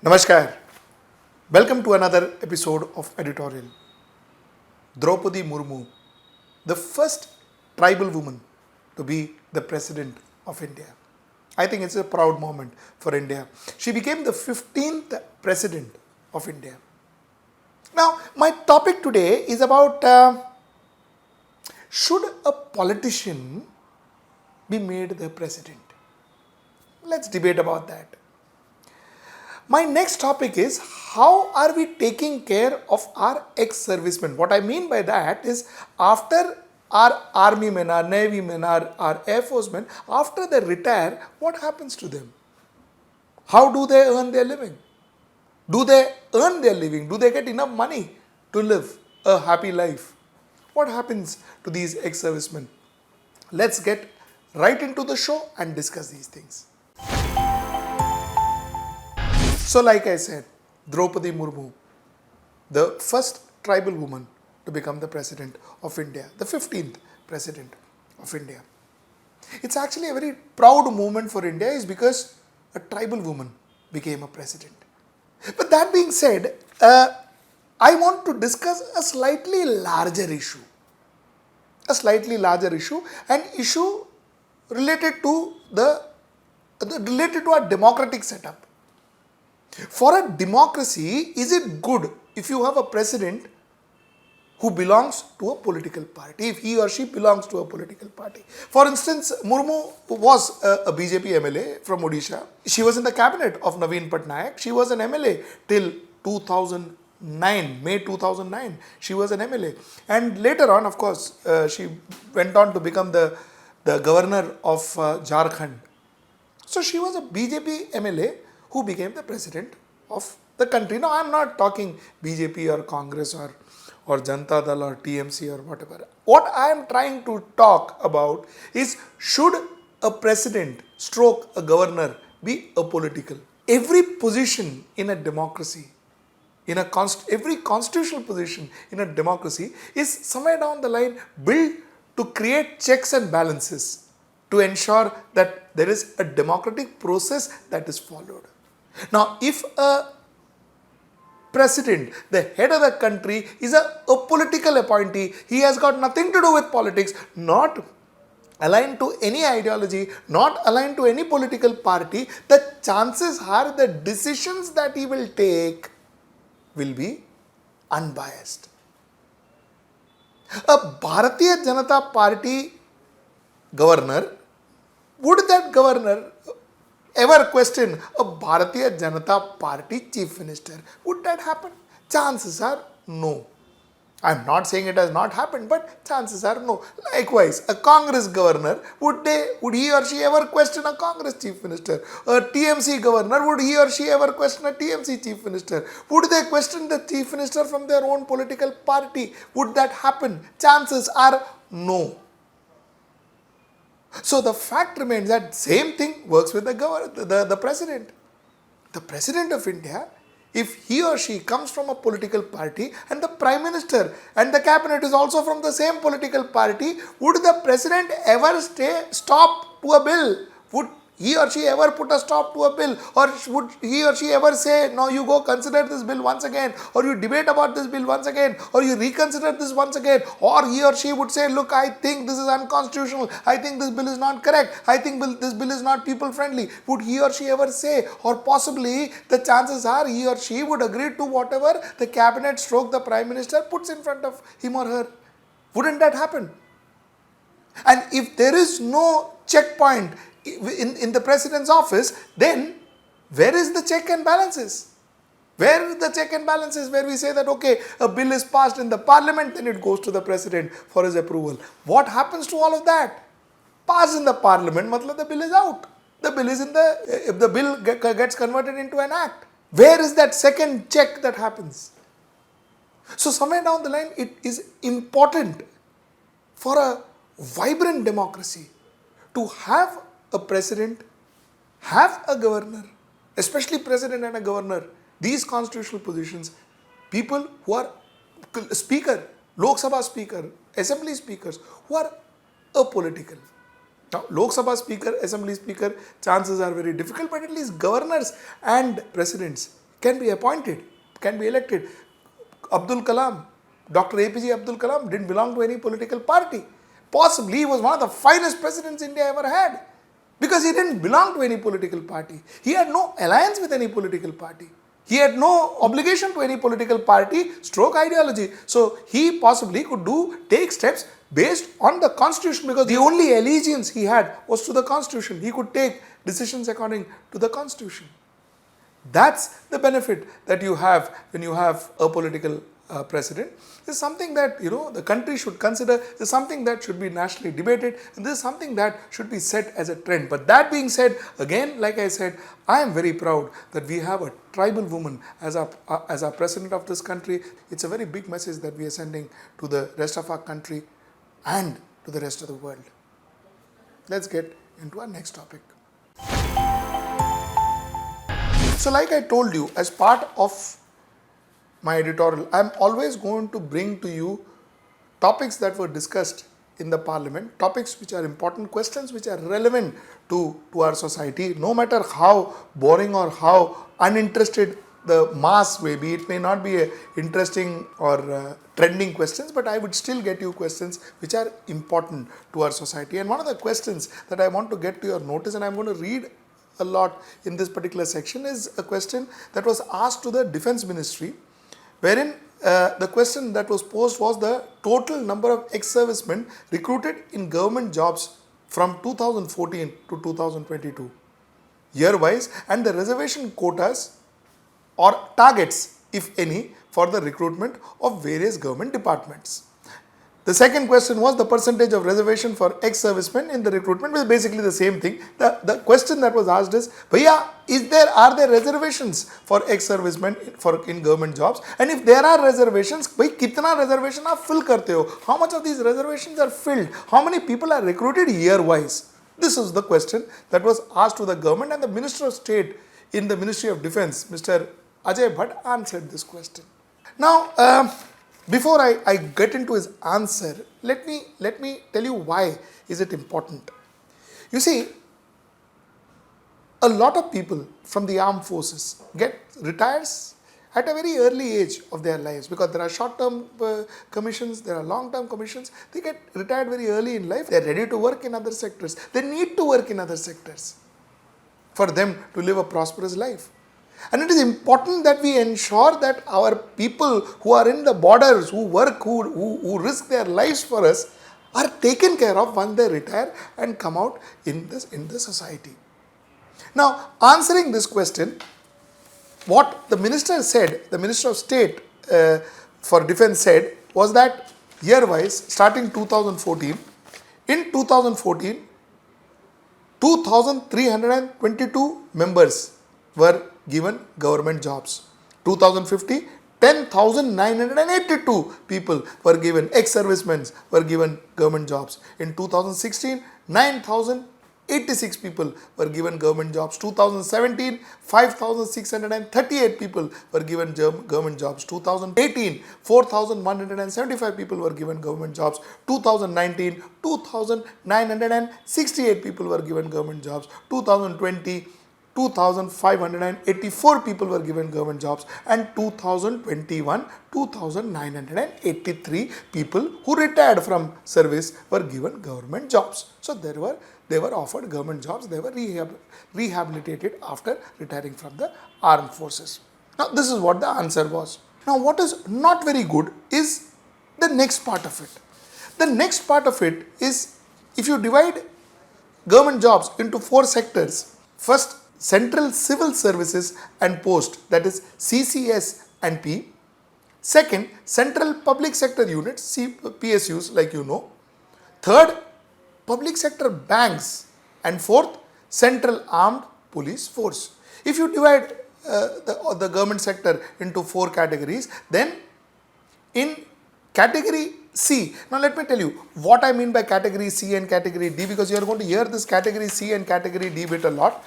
Namaskar. Welcome to another episode of Editorial. Draupadi Murmu, the first tribal woman to be the president of India. I think it's a proud moment for India. She became the 15th president of India. Now, my topic today is about should a politician be made the president? Let's debate about that. My next topic is how are we taking care of our ex-servicemen? What I mean by that is after our army men, our navy men, our air force men, after they retire, what happens to them? How do they earn their living? Do they earn their living? Do they get enough money to live a happy life? What happens to these ex-servicemen? Let's get right into the show and discuss these things. So like I said, Draupadi Murmu, the first tribal woman to become the president of India, the 15th president of India. It's actually a very proud moment for India is because a tribal woman became a president. But that being said, I want to discuss a slightly larger issue. An issue related to our democratic setup. For a democracy, is it good if you have a president who belongs to a political party, if he or she belongs to a political party? For instance, Murmu was a BJP MLA from Odisha. She was in the cabinet of Naveen Patnaik. She was an MLA till 2009, May 2009. She was an MLA. And later on, of course, she went on to become the governor of Jharkhand. So she was a BJP MLA who became the president of the country. Now, I am not talking BJP or Congress or Janata Dal or TMC or whatever. What I am trying to talk about is should a president stroke a governor be apolitical? Every position in a democracy, every constitutional position in a democracy is somewhere down the line built to create checks and balances to ensure that there is a democratic process that is followed. Now, if a president, the head of the country, is a political appointee, he has got nothing to do with politics, not aligned to any ideology, not aligned to any political party, the chances are the decisions that he will take will be unbiased. A Bharatiya Janata Party governor, would that governor ever question a Bharatiya Janata Party chief minister? Would that happen? Chances are no. I am not saying it has not happened, but chances are no. Likewise, a Congress governor, would he or she ever question a Congress chief minister? A TMC governor, would he or she ever question a TMC chief minister? Would they question the chief minister from their own political party? Would that happen? Chances are no. So the fact remains that same thing works with the president. The president of India, if he or she comes from a political party and the prime minister and the cabinet is also from the same political party, would the president ever stop to a bill? Would he or she ever put a stop to a bill? Or would he or she ever say, no, you go consider this bill once again, or you debate about this bill once again, or you reconsider this once again, or he or she would say, look, I think this is unconstitutional, I think this bill is not correct, I think this bill is not people friendly? Would he or she ever say? Or possibly the chances are he or she would agree to whatever the cabinet stroke the prime minister puts in front of him or her. Wouldn't that happen? And if there is no checkpoint in the president's office, then where is the check and balances? Where is the check and balances where we say that, okay, a bill is passed in the parliament, then it goes to the president for his approval? What happens to all of that? Passed in the parliament, matlab the bill is out. The bill is if the bill gets converted into an act. Where is that second check that happens? So somewhere down the line, it is important for a vibrant democracy to have a president, have a governor, especially president and a governor, these constitutional positions, people who are speaker, Lok Sabha speaker, assembly speakers, who are apolitical. Now, Lok Sabha speaker, assembly speaker, chances are very difficult, but at least governors and presidents, can be appointed, can be elected. Abdul Kalam, Dr. APJ Abdul Kalam didn't belong to any political party. Possibly he was one of the finest presidents India ever had, because he didn't belong to any political party. He had no alliance with any political party. He had no obligation to any political party stroke ideology. So he possibly could take steps based on the constitution, because the only allegiance he had was to the constitution. He could take decisions according to the constitution. That's the benefit that you have when you have a political president. This is something that the country should consider. This is something that should be nationally debated, and this is something that should be set as a trend. But that being said, again, like I said, I am very proud that we have a tribal woman as our president of this country. It's a very big message that we are sending to the rest of our country and to the rest of the world. Let's get into our next topic. So like I told you, as part of my editorial, I am always going to bring to you topics that were discussed in the parliament, topics which are important, questions which are relevant to our society, no matter how boring or how uninterested the mass may be. It may not be a interesting or trending questions, but I would still get you questions which are important to our society. And one of the questions that I want to get to your notice, and I'm going to read a lot in this particular section, is a question that was asked to the Defence Ministry, wherein the question that was posed was the total number of ex-servicemen recruited in government jobs from 2014 to 2022, year-wise, and the reservation quotas or targets, if any, for the recruitment of various government departments. The second question was the percentage of reservation for ex-servicemen in the recruitment, which is basically the same thing. The question that was asked is, Bhaiya, are there reservations for ex-servicemen in government jobs? And if there are reservations, bhai, kitna reservation aap fill karte ho? How much of these reservations are filled? How many people are recruited year-wise? This is the question that was asked to the government, and the Minister of State in the Ministry of Defence, Mr. Ajay Bhatt, answered this question. Now, before I get into his answer, let me tell you why is it important. You see, a lot of people from the armed forces retires at a very early age of their lives, because there are short-term commissions, there are long-term commissions. They get retired very early in life. They are ready to work in other sectors. They need to work in other sectors for them to live a prosperous life. And it is important that we ensure that our people who are in the borders, who work, who risk their lives for us, are taken care of once they retire and come out in the society. Now, answering this question, what the Minister said, the Minister of State for Defence said, was that year-wise, starting 2014, in 2014, 2,322 members were given government jobs. 2050, 10,982 people were given, ex-servicemen were given government jobs. In 2016, 9,086 people were given government jobs. 2017, 5,638 people were given government jobs. 2018, 4,175 people were given government jobs. 2019, 2,968 people were given government jobs. 2020, 2,584 people were given government jobs, and 2021, 2,983 people who retired from service were given government jobs. So they were offered government jobs, they were rehabilitated after retiring from the armed forces. Now this is what the answer was. Now what is not very good is the next part of it. The next part of it is, if you divide government jobs into 4 sectors, first, Central Civil Services and Post, that is CCS and P. Second, Central Public Sector Units, PSUs, like you know. Third, Public Sector Banks. And fourth, Central Armed Police Force. If you divide the government sector into 4 categories, then in category C, now let me tell you what I mean by category C and category D, because you are going to hear this category C and category D bit a lot.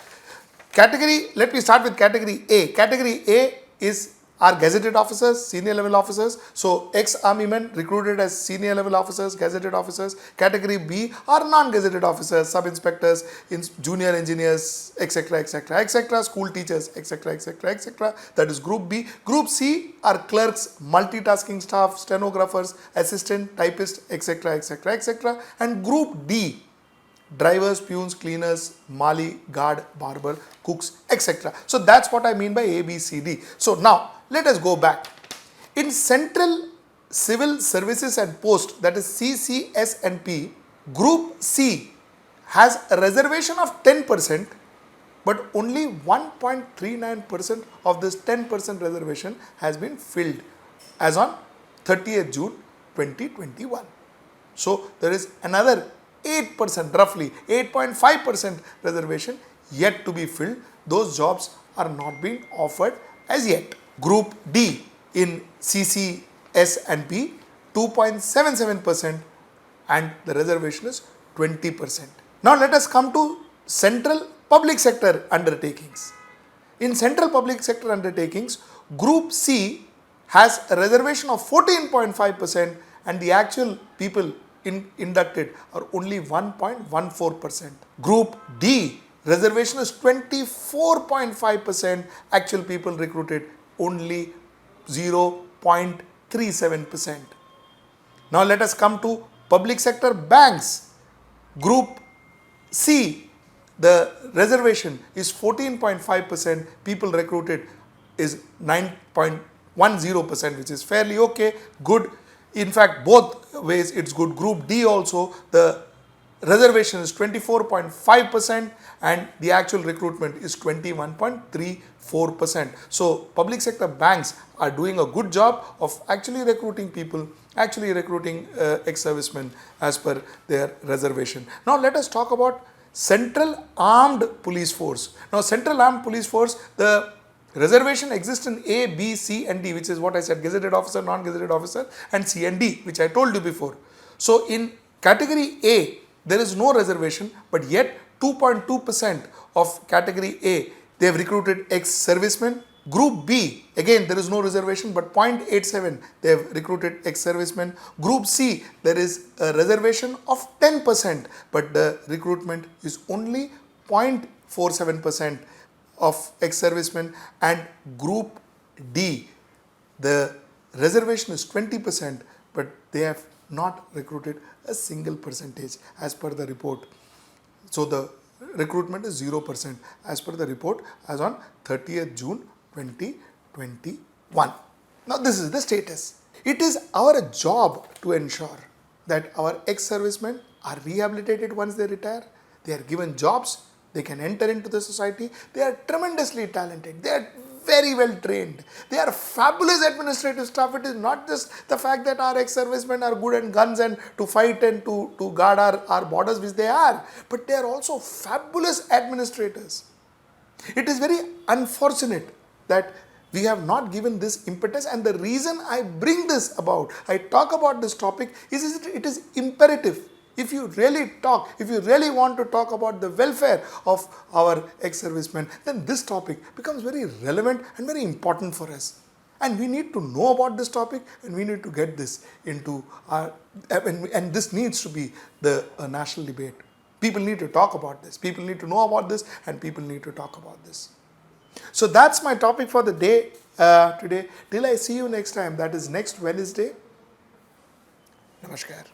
Let me start with category A. Category A is are gazetted officers, senior level officers. So ex-army men recruited as senior level officers, gazetted officers. Category B are non-gazetted officers, sub-inspectors, junior engineers, etc., etc., etc., school teachers, etc., etc., etc. That is Group B. Group C are clerks, multitasking staff, stenographers, assistant, typist, etc., etc., etc. And Group D, drivers, peons, cleaners, mali, guard, barber, cooks, etc. So that's what I mean by A, B, C, D. So now let us go back. In Central Civil Services and Post, that is CCS&P, Group C has a reservation of 10%, but only 1.39% of this 10% reservation has been filled as on 30th June 2021. So there is another 8%, roughly 8.5% reservation yet to be filled. Those jobs are not being offered as yet. Group D in CCS&P, 2.77%, and the reservation is 20%. Now let us come to central public sector undertakings. In central public sector undertakings, Group C has a reservation of 14.5%, and the actual people inducted are only 1.14%. Group D reservation is 24.5%, actual people recruited only 0.37%. Now let us come to public sector banks. Group C, the reservation is 14.5%, people recruited is 9.10%, which is fairly okay, good. In fact, both ways it's good. Group D also, the reservation is 24.5% and the actual recruitment is 21.34%. So public sector banks are doing a good job of actually recruiting people, actually recruiting ex-servicemen as per their reservation. Now let us talk about Central Armed Police Force. Now Central Armed Police Force, the reservation exists in A, B, C and D, which is what I said, gazetted officer, non-gazetted officer, and C and D, which I told you before. So in category A, there is no reservation, but yet 2.2% of category A, they have recruited ex-servicemen. Group B, again there is no reservation, but 0.87, they have recruited ex-servicemen. Group C, there is a reservation of 10%, but the recruitment is only 0.47% of ex-servicemen. And Group D, the reservation is 20%, but they have not recruited a single percentage as per the report. So the recruitment is 0% as per the report as on 30th June 2021. Now this is the status. It is our job to ensure that our ex-servicemen are rehabilitated once they retire. They are given jobs. They can enter into the society. They are tremendously talented. They are very well trained. They are fabulous administrative staff. It is not just the fact that our ex-servicemen are good at guns and to fight and to guard our borders, which they are, but they are also fabulous administrators. It is very unfortunate that we have not given this impetus, and the reason I bring this about, I talk about this topic, is it is imperative. If you really talk, if you really want to talk about the welfare of our ex-servicemen, then this topic becomes very relevant and very important for us. And we need to know about this topic, and we need to get this into our, and this needs to be the national debate. People need to talk about this, people need to know about this, and people need to talk about this. So that's my topic for the day today. Till I see you next time, that is next Wednesday. Namaskar.